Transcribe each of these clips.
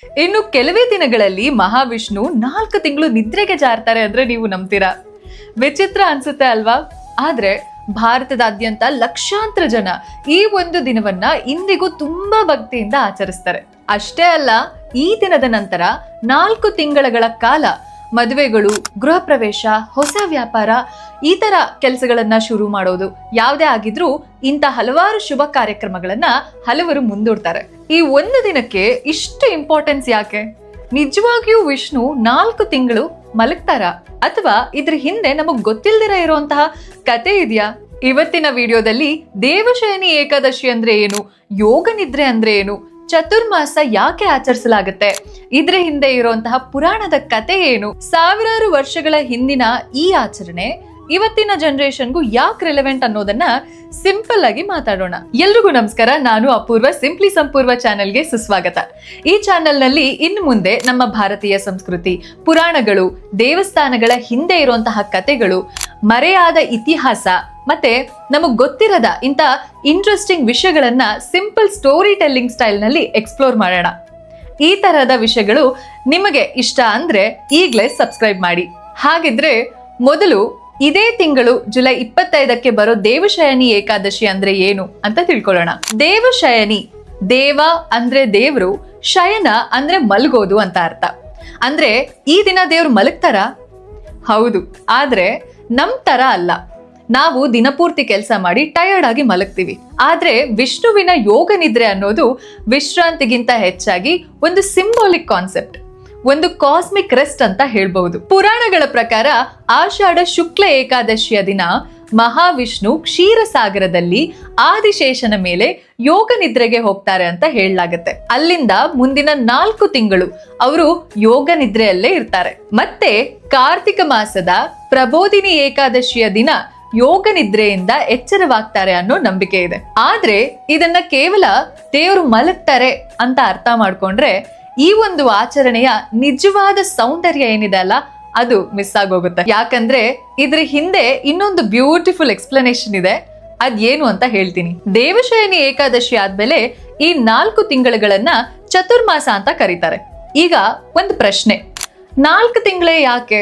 ಇನ್ನು ಕೆಲವೇ ದಿನಗಳಲ್ಲಿ ಮಹಾವಿಷ್ಣು 4 ತಿಂಗಳು ನಿದ್ರೆಗೆ ಜಾರ್ತಾರೆ ಅಂದ್ರೆ ನೀವು ನಂಬ್ತೀರಾ? ವಿಚಿತ್ರ ಅನ್ಸುತ್ತೆ ಅಲ್ವಾ? ಆದ್ರೆ ಭಾರತದಾದ್ಯಂತ ಲಕ್ಷಾಂತರ ಜನ ಈ ಒಂದು ದಿನವನ್ನ ಇಂದಿಗೂ ತುಂಬಾ ಭಕ್ತಿಯಿಂದ ಆಚರಿಸ್ತಾರೆ. ಅಷ್ಟೇ ಅಲ್ಲ, ಈ ದಿನದ ನಂತರ 4 ತಿಂಗಳ ಕಾಲ ಮದುವೆಗಳು, ಗೃಹ ಪ್ರವೇಶ, ಹೊಸ ವ್ಯಾಪಾರ, ಈ ತರ ಕೆಲಸಗಳನ್ನ ಶುರು ಮಾಡೋದು ಯಾವುದೇ ಆಗಿದ್ರೂ ಇಂಥ ಹಲವಾರು ಶುಭ ಕಾರ್ಯಕ್ರಮಗಳನ್ನ ಹಲವರು ಮುಂದೂಡ್ತಾರೆ. ಈ ಒಂದು ದಿನಕ್ಕೆ ಇಷ್ಟು ಇಂಪಾರ್ಟೆನ್ಸ್ ಯಾಕೆ? ನಿಜವಾಗಿಯೂ ವಿಷ್ಣು 4 ತಿಂಗಳು ಮಲಗ್ತಾರ ಅಥವಾ ಇದ್ರ ಹಿಂದೆ ನಮಗ್ ಗೊತ್ತಿಲ್ದಿರ ಇರುವಂತಹ ಕತೆ ಇದೆಯಾ? ಇವತ್ತಿನ ವಿಡಿಯೋದಲ್ಲಿ ದೇವಶಯನಿ ಏಕಾದಶಿ ಅಂದ್ರೆ ಏನು, ಯೋಗ ನಿದ್ರೆ ಅಂದ್ರೆ ಏನು, ಚತುರ್ಮಾಸ ಯಾಕೆ ಆಚರಿಸಲಾಗುತ್ತೆ, ಇದ್ರ ಹಿಂದೆ ಇರುವಂತಹ ಪುರಾಣದ ಕತೆ ಏನು, ಸಾವಿರಾರು ವರ್ಷಗಳ ಹಿಂದಿನ ಈ ಆಚರಣೆ ಇವತ್ತಿನ ಜನರೇಷನ್ಗೂ ಯಾಕೆ ರಿಲೆವೆಂಟ್ ಅನ್ನೋದನ್ನ ಸಿಂಪಲ್ ಆಗಿ ಮಾತಾಡೋಣ. ಎಲ್ರಿಗೂ ನಮಸ್ಕಾರ, ನಾನು ಅಪೂರ್ವ. ಸಿಂಪ್ಲಿ ಸಂಪೂರ್ವ ಚಾನೆಲ್ಗೆ ಸುಸ್ವಾಗತ. ಈ ಚಾನೆಲ್ ನಲ್ಲಿ ಇನ್ನು ಮುಂದೆ ನಮ್ಮ ಭಾರತೀಯ ಸಂಸ್ಕೃತಿ, ಪುರಾಣಗಳು, ದೇವಸ್ಥಾನಗಳ ಹಿಂದೆ ಇರುವಂತಹ ಕತೆಗಳು, ಮರೆಯಾದ ಇತಿಹಾಸ ಮತ್ತೆ ನಮಗ್ ಗೊತ್ತಿರದ ಇಂಥ ಇಂಟ್ರೆಸ್ಟಿಂಗ್ ವಿಷಯಗಳನ್ನ ಸಿಂಪಲ್ ಸ್ಟೋರಿ ಟೆಲ್ಲಿಂಗ್ ಸ್ಟೈಲ್ ನಲ್ಲಿ ಎಕ್ಸ್ಪ್ಲೋರ್ ಮಾಡೋಣ. ಈ ತರಹದ ವಿಷಯಗಳು ನಿಮಗೆ ಇಷ್ಟ ಅಂದ್ರೆ ಈಗಲೇ ಸಬ್ಸ್ಕ್ರೈಬ್ ಮಾಡಿ. ಹಾಗಿದ್ರೆ ಮೊದಲು ಇದೇ ತಿಂಗಳು ಜುಲೈ 25ಕ್ಕೆ ಬರೋ ದೇವಶಯನಿ ಏಕಾದಶಿ ಅಂದ್ರೆ ಏನು ಅಂತ ತಿಳ್ಕೊಳ್ಳೋಣ. ದೇವಶಯನಿ, ದೇವ ಅಂದ್ರೆ ದೇವ್ರು, ಶಯನ ಅಂದ್ರೆ ಮಲಗೋದು ಅಂತ ಅರ್ಥ. ಅಂದ್ರೆ ಈ ದಿನ ದೇವ್ರು ಮಲಗ್ತಾರ? ಹೌದು, ಆದ್ರೆ ನಮ್ ತರ ಅಲ್ಲ. ನಾವು ದಿನಪೂರ್ತಿ ಕೆಲಸ ಮಾಡಿ ಟಯರ್ಡ್ ಆಗಿ ಮಲಗ್ತೀವಿ. ಆದ್ರೆ ವಿಷ್ಣುವಿನ ಯೋಗ ನಿದ್ರೆ ಅನ್ನೋದು ವಿಶ್ರಾಂತಿಗಿಂತ ಹೆಚ್ಚಾಗಿ ಒಂದು ಸಿಂಬಾಲಿಕ್ ಕಾನ್ಸೆಪ್ಟ್, ಒಂದು ಕಾಸ್ಮಿಕ್ ರೆಸ್ಟ್ ಅಂತ ಹೇಳ್ಬಹುದು. ಪುರಾಣಗಳ ಪ್ರಕಾರ ಆಷಾಢ ಶುಕ್ಲ ಏಕಾದಶಿಯ ದಿನ ಮಹಾವಿಷ್ಣು ಕ್ಷೀರಸಾಗರದಲ್ಲಿ ಆದಿಶೇಷನ ಮೇಲೆ ಯೋಗ ನಿದ್ರೆಗೆ ಹೋಗ್ತಾರೆ ಅಂತ ಹೇಳಲಾಗತ್ತೆ. ಅಲ್ಲಿಂದ ಮುಂದಿನ 4 ತಿಂಗಳು ಅವರು ಯೋಗ ನಿದ್ರೆಯಲ್ಲೇ ಇರ್ತಾರೆ. ಮತ್ತೆ ಕಾರ್ತಿಕ ಮಾಸದ ಪ್ರಬೋಧಿನಿ ಏಕಾದಶಿಯ ದಿನ ಯೋಗ ನಿದ್ರೆಯಿಂದ ಎಚ್ಚರವಾಗ್ತಾರೆ ಅನ್ನೋ ನಂಬಿಕೆ ಇದೆ. ಆದ್ರೆ ಇದನ್ನ ಕೇವಲ ದೇವರು ಮಲಗ್ತಾರೆ ಅಂತ ಅರ್ಥ ಮಾಡ್ಕೊಂಡ್ರೆ ಈ ಒಂದು ಆಚರಣೆಯ ನಿಜವಾದ ಸೌಂದರ್ಯ ಏನಿದೆ ಅಲ್ಲ, ಅದು ಮಿಸ್ ಆಗೋಗುತ್ತೆ. ಯಾಕಂದ್ರೆ ಇದ್ರ ಹಿಂದೆ ಇನ್ನೊಂದು ಬ್ಯೂಟಿಫುಲ್ ಎಕ್ಸ್ಪ್ಲನೇಷನ್ ಇದೆ. ಅದೇನು ಅಂತ ಹೇಳ್ತೀನಿ. ದೇವಶಯನಿ ಏಕಾದಶಿ ಆದ್ಮೇಲೆ ಈ 4 ತಿಂಗಳುಗಳನ್ನ ಚತುರ್ಮಾಸ ಅಂತ ಕರೀತಾರೆ. ಈಗ ಒಂದು ಪ್ರಶ್ನೆ, 4 ತಿಂಗಳೇ ಯಾಕೆ?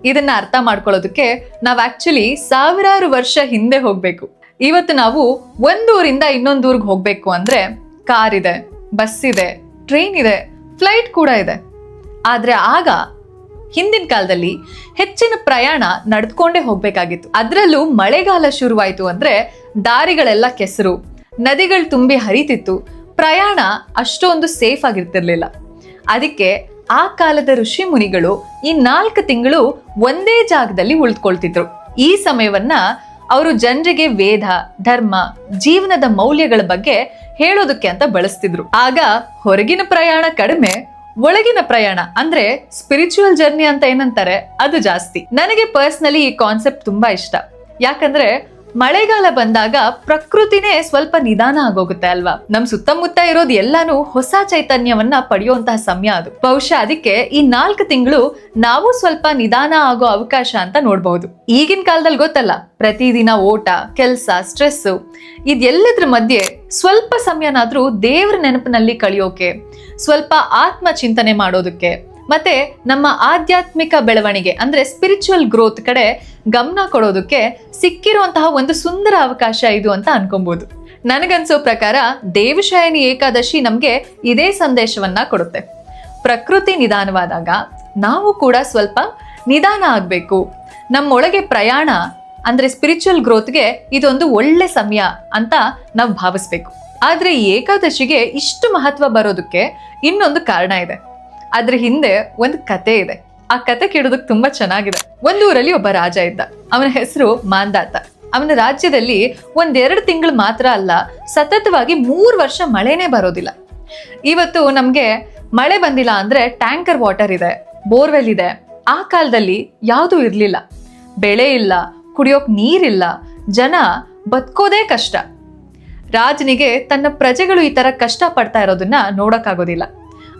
ಇದನ್ನ ಅರ್ಥ ಮಾಡ್ಕೊಳ್ಳೋದಕ್ಕೆ ನಾವ್ ಆಕ್ಚುಲಿ ಸಾವಿರಾರು ವರ್ಷ ಹಿಂದೆ ಹೋಗ್ಬೇಕು. ಇವತ್ತು ನಾವು ಒಂದೂರಿಂದ ಇನ್ನೊಂದೂರ್ಗ್ ಹೋಗ್ಬೇಕು ಅಂದ್ರೆ ಕಾರ್ ಇದೆ, ಬಸ್ ಇದೆ, ಟ್ರೈನ್ ಇದೆ, ಫ್ಲೈಟ್ ಕೂಡ ಇದೆ. ಆದ್ರೆ ಆಗ ಹಿಂದಿನ ಕಾಲದಲ್ಲಿ ಹೆಚ್ಚಿನ ಪ್ರಯಾಣ ನಡ್ಕೊಂಡೇ ಹೋಗ್ಬೇಕಾಗಿತ್ತು. ಅದ್ರಲ್ಲೂ ಮಳೆಗಾಲ ಶುರುವಾಯ್ತು ಅಂದ್ರೆ ದಾರಿಗಳೆಲ್ಲ ಕೆಸರು, ನದಿಗಳು ತುಂಬಿ ಹರಿತಿತ್ತು, ಪ್ರಯಾಣ ಅಷ್ಟೊಂದು ಸೇಫ್ ಆಗಿರ್ತಿರ್ಲಿಲ್ಲ. ಅದಕ್ಕೆ ಆ ಕಾಲದ ಋಷಿ ಮುನಿಗಳು ಈ 4 ತಿಂಗಳು ಒಂದೇ ಜಾಗದಲ್ಲಿ ಉಳಿದುಕೊಳ್ತಿದ್ರು. ಈ ಸಮಯವನ್ನ ಅವರು ಜನರಿಗೆ ವೇದ, ಧರ್ಮ, ಜೀವನದ ಮೌಲ್ಯಗಳ ಬಗ್ಗೆ ಹೇಳೋದಕ್ಕೆ ಅಂತ ಬಳಸ್ತಿದ್ರು. ಆಗ ಹೊರಗಿನ ಪ್ರಯಾಣ ಕಡಿಮೆ, ಒಳಗಿನ ಪ್ರಯಾಣ ಅಂದ್ರೆ ಸ್ಪಿರಿಚುವಲ್ ಜರ್ನಿ ಅಂತ ಏನಂತಾರೆ ಅದು ಜಾಸ್ತಿ. ನನಗೆ ಪರ್ಸನಲಿ ಈ ಕಾನ್ಸೆಪ್ಟ್ ತುಂಬಾ ಇಷ್ಟ. ಯಾಕಂದ್ರೆ ಮಳೆಗಾಲ ಬಂದಾಗ ಪ್ರಕೃತಿನೇ ಸ್ವಲ್ಪ ನಿಧಾನ ಆಗೋಗುತ್ತೆ ಅಲ್ವಾ? ನಮ್ ಸುತ್ತಮುತ್ತ ಇರೋದು ಎಲ್ಲಾನು ಹೊಸ ಚೈತನ್ಯವನ್ನ ಪಡೆಯುವಂತಹ ಸಮಯ ಅದು. ಬಹುಶಃ ಅದಕ್ಕೆ ಈ 4 ತಿಂಗಳು ನಾವು ಸ್ವಲ್ಪ ನಿಧಾನ ಆಗೋ ಅವಕಾಶ ಅಂತ ನೋಡ್ಬಹುದು. ಈಗಿನ ಕಾಲದಲ್ಲಿ ಗೊತ್ತಲ್ಲ, ಪ್ರತಿದಿನ ಓಟ, ಕೆಲ್ಸ, ಸ್ಟ್ರೆಸ್, ಇದೆಲ್ಲದ್ರ ಮಧ್ಯೆ ಸ್ವಲ್ಪ ಸಮಯನಾದ್ರೂ ದೇವ್ರ ನೆನಪಿನಲ್ಲಿ ಕಳಿಯೋಕೆ, ಸ್ವಲ್ಪ ಆತ್ಮ ಚಿಂತನೆ ಮಾಡೋದಕ್ಕೆ, ಮತ್ತೆ ನಮ್ಮ ಆಧ್ಯಾತ್ಮಿಕ ಬೆಳವಣಿಗೆ ಅಂದ್ರೆ ಸ್ಪಿರಿಚುವಲ್ ಗ್ರೋತ್ ಕಡೆ ಗಮನ ಕೊಡೋದಕ್ಕೆ ಸಿಕ್ಕಿರುವಂತಹ ಒಂದು ಸುಂದರ ಅವಕಾಶ ಇದು ಅಂತ ಅನ್ಕೊಬಹುದು. ನನಗನ್ಸೋ ಪ್ರಕಾರ ದೇವಶಯನಿ ಏಕಾದಶಿ ನಮ್ಗೆ ಇದೇ ಸಂದೇಶವನ್ನ ಕೊಡುತ್ತೆ. ಪ್ರಕೃತಿ ನಿಧಾನವಾದಾಗ ನಾವು ಕೂಡ ಸ್ವಲ್ಪ ನಿಧಾನ ಆಗ್ಬೇಕು. ನಮ್ಮೊಳಗೆ ಪ್ರಯಾಣ ಅಂದ್ರೆ ಸ್ಪಿರಿಚುವಲ್ ಗ್ರೋತ್ಗೆ ಇದೊಂದು ಒಳ್ಳೆ ಸಮಯ ಅಂತ ನಾವು ಭಾವಿಸ್ಬೇಕು. ಆದ್ರೆ ಈ ಏಕಾದಶಿಗೆ ಇಷ್ಟು ಮಹತ್ವ ಬರೋದಕ್ಕೆ ಇನ್ನೊಂದು ಕಾರಣ ಇದೆ. ಅದ್ರ ಹಿಂದೆ ಒಂದು ಕತೆ ಇದೆ. ಆ ಕತೆ ಕೇಳೋದಕ್ಕೆ ತುಂಬಾ ಚೆನ್ನಾಗಿದೆ. ಒಂದೂರಲ್ಲಿ ಒಬ್ಬ ರಾಜ ಇದ್ದ. ಅವನ ಹೆಸರು ಮಾಂಧಾತ. ಅವನ ರಾಜ್ಯದಲ್ಲಿ 1-2 ತಿಂಗಳು ಮಾತ್ರ ಅಲ್ಲ, ಸತತವಾಗಿ 3 ವರ್ಷ ಮಳೆನೇ ಬರೋದಿಲ್ಲ. ಇವತ್ತು ನಮ್ಗೆ ಮಳೆ ಬಂದಿಲ್ಲ ಅಂದ್ರೆ ಟ್ಯಾಂಕರ್ ವಾಟರ್ ಇದೆ, ಬೋರ್ವೆಲ್ ಇದೆ. ಆ ಕಾಲದಲ್ಲಿ ಯಾವುದೂ ಇರ್ಲಿಲ್ಲ. ಬೆಳೆ ಇಲ್ಲ, ಕುಡಿಯೋಕ್ ನೀರಿಲ್ಲ, ಜನ ಬದುಕೋದೇ ಕಷ್ಟ. ರಾಜನಿಗೆ ತನ್ನ ಪ್ರಜೆಗಳು ಈ ತರ ಕಷ್ಟ ಪಡ್ತಾ ಇರೋದನ್ನ ನೋಡಕ್ಕಾಗೋದಿಲ್ಲ.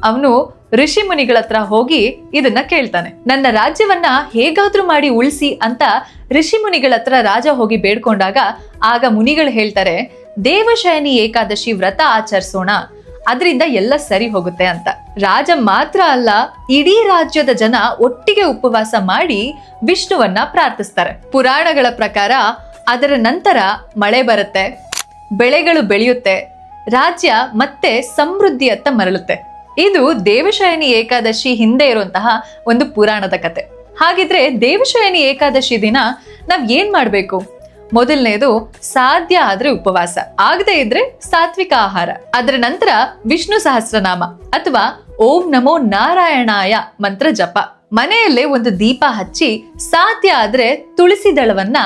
ಅವನು ಋಷಿ ಮುನಿಗಳ ಹತ್ರ ಹೋಗಿ ಇದನ್ನ ಕೇಳ್ತಾನೆ. ನನ್ನ ರಾಜ್ಯವನ್ನ ಹೇಗಾದ್ರೂ ಮಾಡಿ ಉಳಿಸಿ ಅಂತ ಋಷಿ ಮುನಿಗಳ ಹತ್ರ ರಾಜ ಹೋಗಿ ಬೇಡ್ಕೊಂಡಾಗ ಆಗ ಮುನಿಗಳು ಹೇಳ್ತಾರೆ, ದೇವಶಯನಿ ಏಕಾದಶಿ ವ್ರತ ಆಚರಿಸೋಣ, ಅದರಿಂದ ಎಲ್ಲ ಸರಿ ಹೋಗುತ್ತೆ ಅಂತ. ರಾಜ ಮಾತ್ರ ಅಲ್ಲ, ಇಡೀ ರಾಜ್ಯದ ಜನ ಒಟ್ಟಿಗೆ ಉಪವಾಸ ಮಾಡಿ ವಿಷ್ಣುವನ್ನ ಪ್ರಾರ್ಥಿಸ್ತಾರೆ. ಪುರಾಣಗಳ ಪ್ರಕಾರ ಅದರ ನಂತರ ಮಳೆ ಬರುತ್ತೆ, ಬೆಳೆಗಳು ಬೆಳೆಯುತ್ತೆ, ರಾಜ್ಯ ಮತ್ತೆ ಸಮೃದ್ಧಿಯತ್ತ ಮರಳುತ್ತೆ. ಇದು ದೇವಶಯನಿ ಏಕಾದಶಿ ಹಿಂದೆ ಇರುವಂತಹ ಒಂದು ಪುರಾಣದ ಕತೆ. ಹಾಗಿದ್ರೆ ದೇವಶಯನಿ ಏಕಾದಶಿ ದಿನ ನಾವ್ ಏನ್ ಮಾಡ್ಬೇಕು? ಮೊದಲನೇದು, ಸಾಧ್ಯ ಆದ್ರೆ ಉಪವಾಸ, ಆಗದೆ ಇದ್ರೆ ಸಾತ್ವಿಕ ಆಹಾರ. ಅದರ ನಂತರ ವಿಷ್ಣು ಸಹಸ್ರನಾಮ ಅಥವಾ ಓಂ ನಮೋ ನಾರಾಯಣಾಯ ಮಂತ್ರ ಜಪ. ಮನೆಯಲ್ಲೇ ಒಂದು ದೀಪ ಹಚ್ಚಿ ಸಾಧ್ಯ ಆದ್ರೆ ತುಳಸಿ ದಳವನ್ನ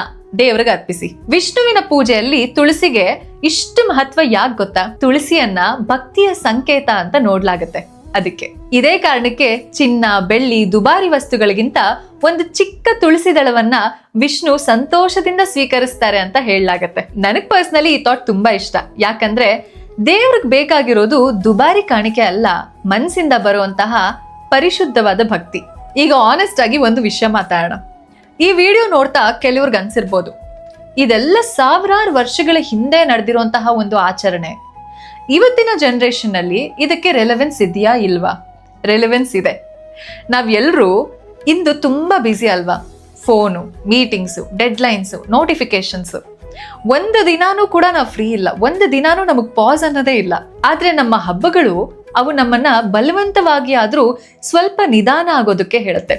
ದೇವರಿಗೆ ಅರ್ಪಿಸಿ. ವಿಷ್ಣುವಿನ ಪೂಜೆಯಲ್ಲಿ ತುಳಸಿಗೆ ಇಷ್ಟು ಮಹತ್ವ ಯಾಕೆ ಗೊತ್ತಾ? ತುಳಸಿಯನ್ನ ಭಕ್ತಿಯ ಸಂಕೇತ ಅಂತ ನೋಡ್ಲಾಗತ್ತೆ. ಅದಕ್ಕೆ ಇದೇ ಕಾರಣಕ್ಕೆ ಚಿನ್ನ, ಬೆಳ್ಳಿ, ದುಬಾರಿ ವಸ್ತುಗಳಿಗಿಂತ ಒಂದು ಚಿಕ್ಕ ತುಳಸಿ ದಳವನ್ನ ವಿಷ್ಣು ಸಂತೋಷದಿಂದ ಸ್ವೀಕರಿಸ್ತಾರೆ ಅಂತ ಹೇಳಲಾಗತ್ತೆ. ನನಗ್ ಪರ್ಸನಲಿ ಈ ಥಾಟ್ ತುಂಬಾ ಇಷ್ಟ. ಯಾಕಂದ್ರೆ ದೇವ್ರಿಗೆ ಬೇಕಾಗಿರೋದು ದುಬಾರಿ ಕಾಣಿಕೆ ಅಲ್ಲ, ಮನಸ್ಸಿಂದ ಬರುವಂತಹ ಪರಿಶುದ್ಧವಾದ ಭಕ್ತಿ. ಈಗ ಆನೆಸ್ಟ್ ಆಗಿ ಒಂದು ವಿಷಯ ಮಾತಾಡೋಣ. ಈ ವಿಡಿಯೋ ನೋಡ್ತಾ ಕೆಲವ್ರಿಗೆ ಅನ್ಸಿರ್ಬೋದು, ಇದೆಲ್ಲ ಸಾವಿರಾರು ವರ್ಷಗಳ ಹಿಂದೆ ನಡೆದಿರುವಂತಹ ಒಂದು ಆಚರಣೆ, ಇವತ್ತಿನ ಜನರೇಷನ್ ಅಲ್ಲಿ ಇದಕ್ಕೆ ರೆಲೆವೆನ್ಸ್ ಇದೆಯಾ ಇಲ್ವಾ? ರೆಲೆವೆನ್ಸ್ ಇದೆ. ನಾವೆಲ್ಲರೂ ಇಂದು ತುಂಬಾ ಬ್ಯುಸಿ ಅಲ್ವಾ? Phone, meetings, deadlines, notifications. ಒಂದು ದಿನಾನೂ ಕೂಡ ನಾವು ಫ್ರೀ ಇಲ್ಲ, ಒಂದು ದಿನಾನೂ ನಮಗ್ ಪಾಸ್ ಅನ್ನೋದೇ ಇಲ್ಲ. ಆದ್ರೆ ನಮ್ಮ ಹಬ್ಬಗಳು ಅವು ನಮ್ಮನ್ನ ಬಲವಂತವಾಗಿ ಆದ್ರೂ ಸ್ವಲ್ಪ ನಿಧಾನ ಆಗೋದಕ್ಕೆ ಹೇಳುತ್ತೆ.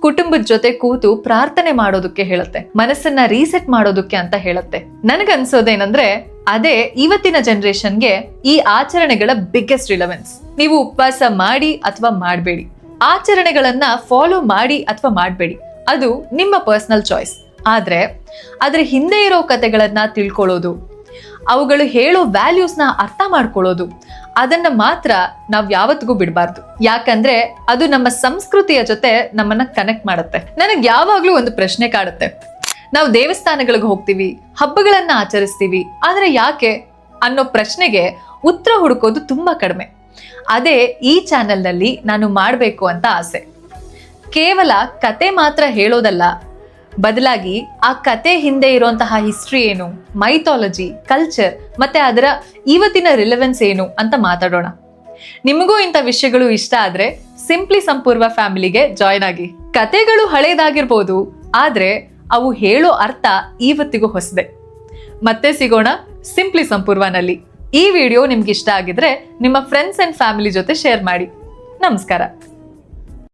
ಕುಟುಂಬದ ಜೊತೆ ಕೂತು ಪ್ರಾರ್ಥನೆ ಮಾಡೋದಕ್ಕೆ ಹೇಳುತ್ತೆ, ಮನಸ್ಸನ್ನ ರೀಸೆಟ್ ಮಾಡೋದಕ್ಕೆ ಅಂತ ಹೇಳುತ್ತೆ. ನನಗನ್ಸೋದೇನಂದ್ರೆ ಅದೇ ಇವತ್ತಿನ ಜನರೇಷನ್ಗೆ ಈ ಆಚರಣೆಗಳ ಬಿಗ್ಗೆಸ್ಟ್ ರಿಲೆವೆನ್ಸ್. ನೀವು ಉಪವಾಸ ಮಾಡಿ ಅಥವಾ ಮಾಡಬೇಡಿ, ಆಚರಣೆಗಳನ್ನ ಫಾಲೋ ಮಾಡಿ ಅಥವಾ ಮಾಡಬೇಡಿ, ಅದು ನಿಮ್ಮ ಪರ್ಸನಲ್ ಚಾಯ್ಸ್. ಆದ್ರೆ ಅದ್ರ ಹಿಂದೆ ಇರೋ ಕಥೆಗಳನ್ನ ತಿಳ್ಕೊಳ್ಳೋದು, ಅವುಗಳು ಹೇಳೋ ವ್ಯಾಲ್ಯೂಸ್ನ ಅರ್ಥ ಮಾಡ್ಕೊಳ್ಳೋದು, ಅದನ್ನ ಮಾತ್ರ ನಾವ್ ಯಾವತ್ತಿಗೂ ಬಿಡಬಾರ್ದು. ಯಾಕಂದ್ರೆ ಅದು ನಮ್ಮ ಸಂಸ್ಕೃತಿಯ ಜೊತೆ ನಮ್ಮನ್ನ ಕನೆಕ್ಟ್ ಮಾಡುತ್ತೆ. ನನಗ್ ಯಾವಾಗ್ಲೂ ಒಂದು ಪ್ರಶ್ನೆ ಕಾಡುತ್ತೆ. ನಾವು ದೇವಸ್ಥಾನಗಳಿಗೆ ಹೋಗ್ತೀವಿ, ಹಬ್ಬಗಳನ್ನ ಆಚರಿಸ್ತೀವಿ, ಆದ್ರೆ ಯಾಕೆ ಅನ್ನೋ ಪ್ರಶ್ನೆಗೆ ಉತ್ತರ ಹುಡುಕೋದು ತುಂಬಾ ಕಡಿಮೆ. ಅದೇ ಈ ಚಾನೆಲ್ನಲ್ಲಿ ನಾನು ಮಾಡಬೇಕು ಅಂತ ಆಸೆ. ಕೇವಲ ಕತೆ ಮಾತ್ರ ಹೇಳೋದಲ್ಲ, ಬದಲಾಗಿ ಆ ಕತೆ ಹಿಂದೆ ಇರುವಂತಹ ಹಿಸ್ಟ್ರಿ ಏನು, ಮೈಥಾಲಜಿ, ಕಲ್ಚರ್ ಮತ್ತೆ ಅದರ ಇವತ್ತಿನ ರಿಲೆವೆನ್ಸ್ ಏನು ಅಂತ ಮಾತಾಡೋಣ. ನಿಮಗೂ ಇಂಥ ವಿಷಯಗಳು ಇಷ್ಟ ಆದ್ರೆ ಸಿಂಪ್ಲಿ ಸಂಪೂರ್ವ ಫ್ಯಾಮಿಲಿಗೆ ಜಾಯ್ನ್ ಆಗಿ. ಕತೆಗಳು ಹಳೇದಾಗಿರ್ಬೋದು, ಆದ್ರೆ ಅವು ಹೇಳೋ ಅರ್ಥ ಇವತ್ತಿಗೂ ಹೊಸದೆ. ಮತ್ತೆ ಸಿಗೋಣ ಸಿಂಪ್ಲಿ ಸಂಪೂರ್ವನಲ್ಲಿ. ಈ ವಿಡಿಯೋ ನಿಮ್ಗೆ ಇಷ್ಟ ಆಗಿದ್ರೆ ನಿಮ್ಮ ಫ್ರೆಂಡ್ಸ್ ಅಂಡ್ ಫ್ಯಾಮಿಲಿ ಜೊತೆ ಶೇರ್ ಮಾಡಿ. ನಮಸ್ಕಾರ.